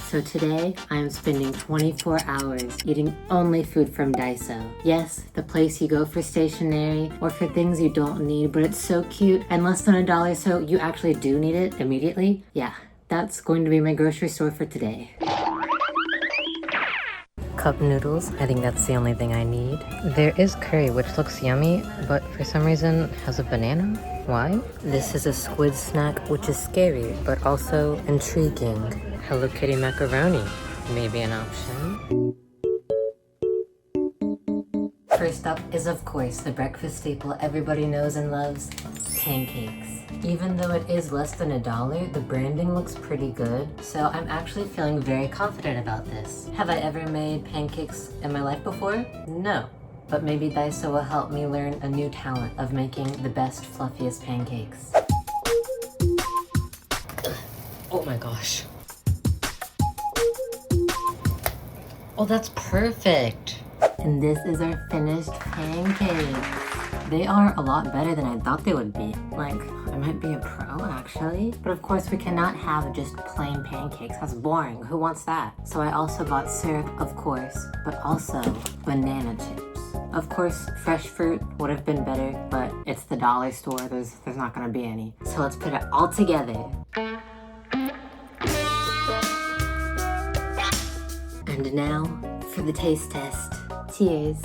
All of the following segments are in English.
So today, I am spending 24 hours eating only food from Daiso. Yes, the place you go for stationery or for things you don't need, but it's so cute and less than $1, so you actually do need it immediately. Yeah, that's going to be my grocery store for today. Cup noodles, I think that's the only thing I need. There is curry, which looks yummy, but for some reason has a banana. Why? This is a squid snack, which is scary, but also intriguing. Hello Kitty macaroni, maybe an option. First up is, of course, the breakfast staple everybody knows and loves, pancakes. Even though it is less than $1, the branding looks pretty good, so I'm actually feeling very confident about this. Have I ever made pancakes in my life before? No. But maybe Daiso will help me learn a new talent of making the best, fluffiest pancakes. Oh my gosh. Oh, that's perfect. And this is our finished pancakes. They are a lot better than I thought they would be. Like, I might be a pro actually. But of course we cannot have just plain pancakes. That's boring. Who wants that? So I also got syrup, of course, but also banana chips. Of course, fresh fruit would have been better, but it's the dollar store. There's not gonna be any. So let's put it all together. And now for the taste test. Cheers.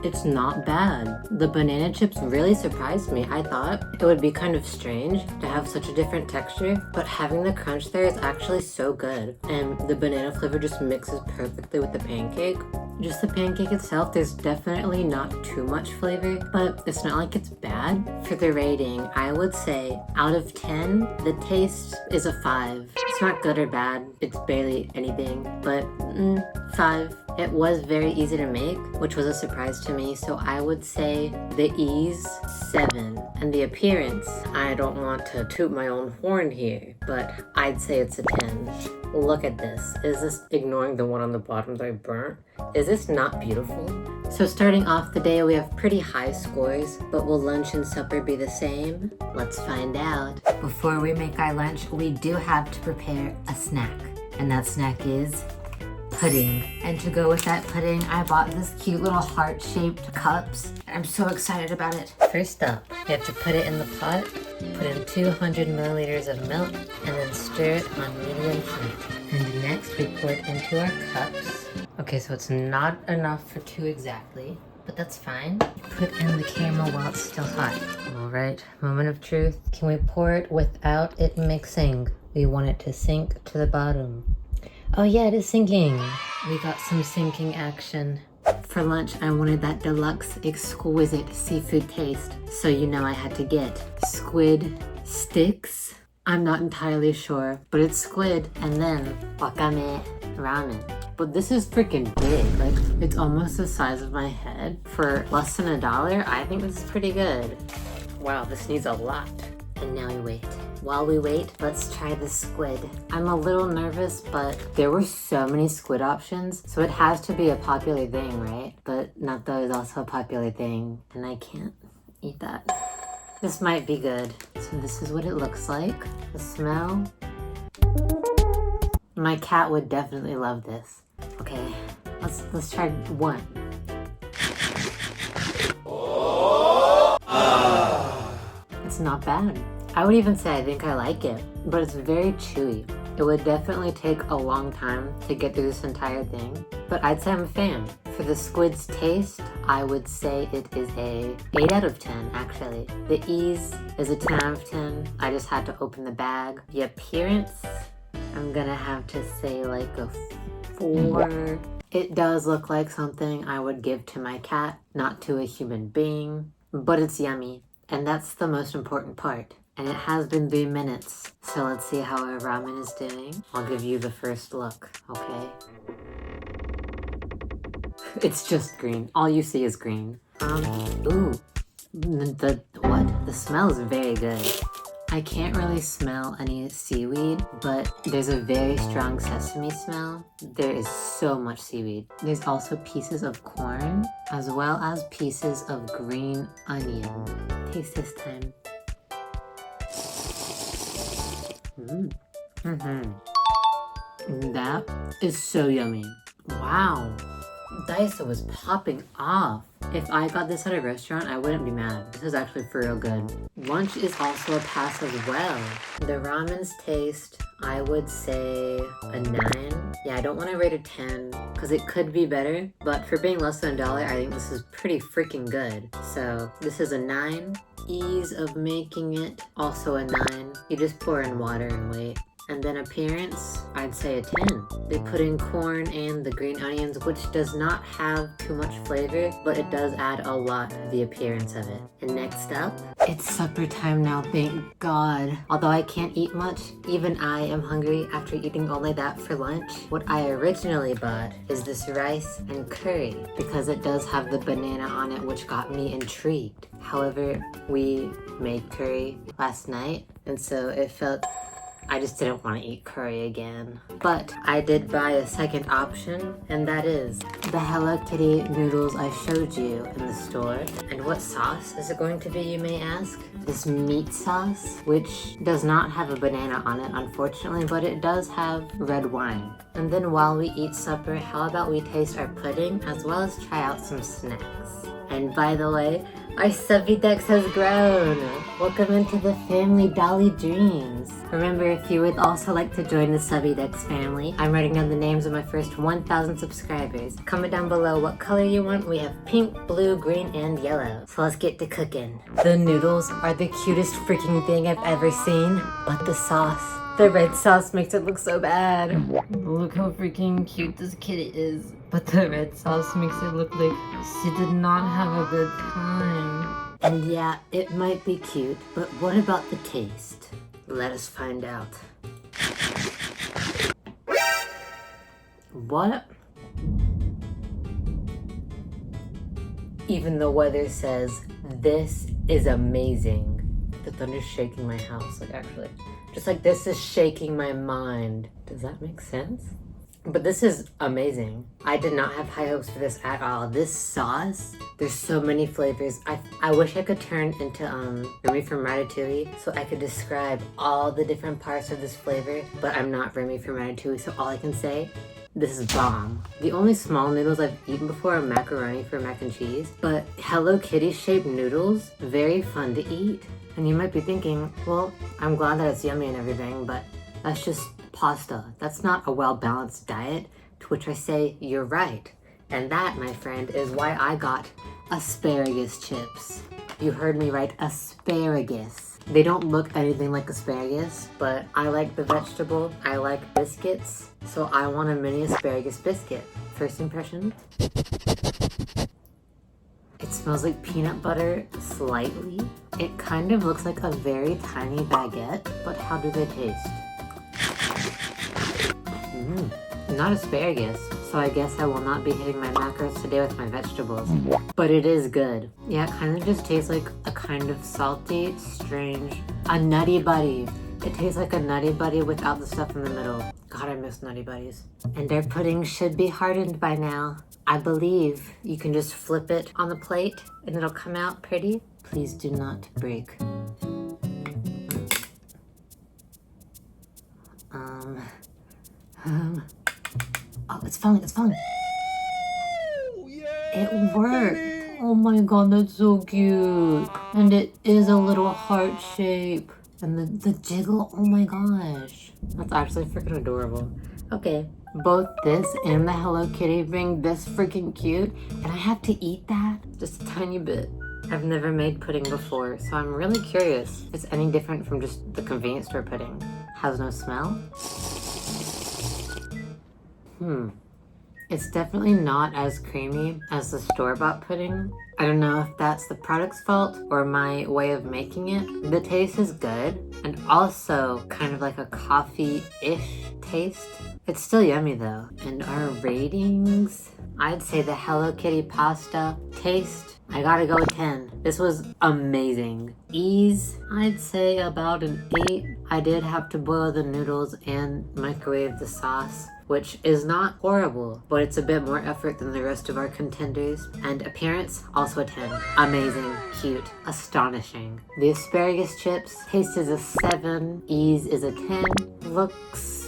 It's not bad. The banana chips really surprised me. I thought it would be kind of strange to have such a different texture, but having the crunch there is actually so good. And the banana flavor just mixes perfectly with the pancake. Just the pancake itself, there's definitely not too much flavor, but it's not like it's bad. For the rating, I would say out of 10, the taste is a 5. It's not good or bad, it's barely anything, but 5. It was very easy to make, which was a surprise to me, so I would say the ease, 7. And the appearance, I don't want to toot my own horn here, but I'd say it's a 10. Look at this. Is this ignoring the one on the bottom that I burnt? Is this not beautiful? So starting off the day, we have pretty high scores, but will lunch and supper be the same? Let's find out. Before we make our lunch, we do have to prepare a snack, and that snack is pudding. And to go with that pudding, I bought this cute little heart-shaped cups. I'm so excited about it. First up, you have to put it in the pot, put in 200 milliliters of milk, and then stir it on medium heat. And next, we pour it into our cups. Okay, so it's not enough for 2 exactly, but that's fine. Put in the caramel while it's still hot. All right, moment of truth. Can we pour it without it mixing? We want it to sink to the bottom. Oh yeah, it is sinking. We got some sinking action. For lunch, I wanted that deluxe, exquisite seafood taste. So you know I had to get squid sticks. I'm not entirely sure, but it's squid. And then wakame ramen. But this is freaking big. Like, it's almost the size of my head. For less than $1, I think this is pretty good. Wow, this needs a lot. And now we wait. While we wait, let's try the squid. I'm a little nervous, but there were so many squid options, so it has to be a popular thing, right? But natto is also a popular thing, and I can't eat that. This might be good. So this is what it looks like. The smell. My cat would definitely love this. Okay, let's try one. It's not bad. I would even say I think I like it, but it's very chewy. It would definitely take a long time to get through this entire thing, but I'd say I'm a fan. For the squid's taste, I would say it is a 8 out of 10, actually. The ease is a 10 out of 10. I just had to open the bag. The appearance, I'm gonna have to say like a 4. It does look like something I would give to my cat, not to a human being, but it's yummy, and that's the most important part. And it has been 3 minutes, so let's see how our ramen is doing. I'll give you the first look, okay? It's just green. All you see is green. Ooh. What? The smell is very good. I can't really smell any seaweed, but there's a very strong sesame smell. There is so much seaweed. There's also pieces of corn, as well as pieces of green onion. Taste this time. That is so yummy. Wow. Daiso was popping off. If I got this at a restaurant, I wouldn't be mad. This is actually for real good. Lunch is also a pass as well. The ramen's taste, I would say a 9. Yeah, I don't want to rate a 10 because it could be better, but for being less than $1, I think this is pretty freaking good. So this is a 9. Ease of making it, also a 9. You just pour in water and wait. And then appearance, I'd say a 10. They put in corn and the green onions, which does not have too much flavor, but it does add a lot to the appearance of it. And next up, it's supper time now, thank God. Although I can't eat much, even I am hungry after eating only that for lunch. What I originally bought is this rice and curry, because it does have the banana on it, which got me intrigued. However, we made curry last night, and so it felt I just didn't want to eat curry again. But I did buy a second option, and that is the Hello Kitty noodles I showed you in the store. And what sauce is it going to be, you may ask? This meat sauce, which does not have a banana on it, unfortunately, but it does have red wine. And then while we eat supper, how about we taste our pudding as well as try out some snacks? And by the way, our SubbyDex has grown! Welcome into the family Dolly Dreams! Remember, if you would also like to join the SubbyDex family, I'm writing down the names of my first 1,000 subscribers. Comment down below what color you want. We have pink, blue, green, and yellow. So let's get to cooking. The noodles are the cutest freaking thing I've ever seen, but the sauce. The red sauce makes it look so bad. Look how freaking cute this kitty is. But the red sauce makes it look like she did not have a good time. And yeah, it might be cute, but what about the taste? Let us find out. What? Even the weather says, this is amazing. The thunder's shaking my house, like actually. Just like this is shaking my mind. Does that make sense? But this is amazing. I did not have high hopes for this at all. This sauce, there's so many flavors. I wish I could turn into Remy from Ratatouille so I could describe all the different parts of this flavor, but I'm not Remy from Ratatouille, so all I can say, this is bomb. The only small noodles I've eaten before are macaroni for mac and cheese, but Hello Kitty shaped noodles, very fun to eat. And you might be thinking, well, I'm glad that it's yummy and everything, but that's just pasta. That's not a well-balanced diet, to which I say, you're right. And that, my friend, is why I got asparagus chips. You heard me right, asparagus. They don't look anything like asparagus, but I like the vegetable, I like biscuits, so I want a mini asparagus biscuit. First impression? It smells like peanut butter slightly. It kind of looks like a very tiny baguette, but how do they taste? Not asparagus, so I guess I will not be hitting my macros today with my vegetables. But it is good. Yeah, it kind of just tastes like a kind of salty, strange, a Nutty Buddy. It tastes like a Nutty Buddy without the stuff in the middle. God, I miss Nutty Buddies. And our pudding should be hardened by now. I believe you can just flip it on the plate and it'll come out pretty. Please do not break. Oh, it's falling, it's falling. It worked. Oh my God, that's so cute. And it is a little heart shape. And the jiggle, oh my gosh. That's actually freaking adorable. Okay, both this and the Hello Kitty ring this freaking cute. And I have to eat that? Just a tiny bit. I've never made pudding before, so I'm really curious if it's any different from just the convenience store pudding. Has no smell? It's definitely not as creamy as the store-bought pudding. I don't know if that's the product's fault or my way of making it. The taste is good and also kind of like a coffee-ish taste. It's still yummy though. And our ratings, I'd say the Hello Kitty pasta taste, I gotta go with 10. This was amazing. Ease, I'd say about an 8. I did have to boil the noodles and microwave the sauce, which is not horrible, but it's a bit more effort than the rest of our contenders. And appearance, also a 10. Amazing, cute, astonishing. The asparagus chips, taste is a 7, ease is a 10, looks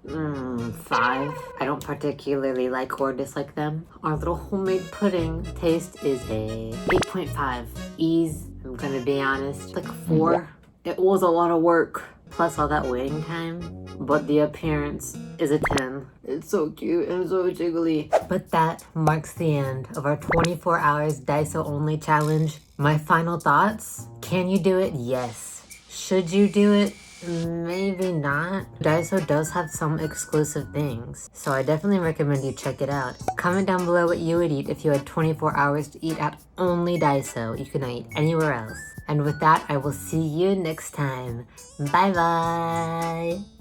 5. I don't particularly like or dislike them. Our little homemade pudding taste is a 8.5. Ease, I'm gonna be honest, like 4. It was a lot of work, plus all that waiting time, but the appearance is a 10. It's so cute and so jiggly. But that marks the end of our 24 hours Daiso only challenge. My final thoughts, can you do it? Yes. Should you do it? Maybe not. Daiso does have some exclusive things, so I definitely recommend you check it out. Comment down below what you would eat if you had 24 hours to eat at only Daiso. You cannot eat anywhere else. And with that, I will see you next time. Bye bye!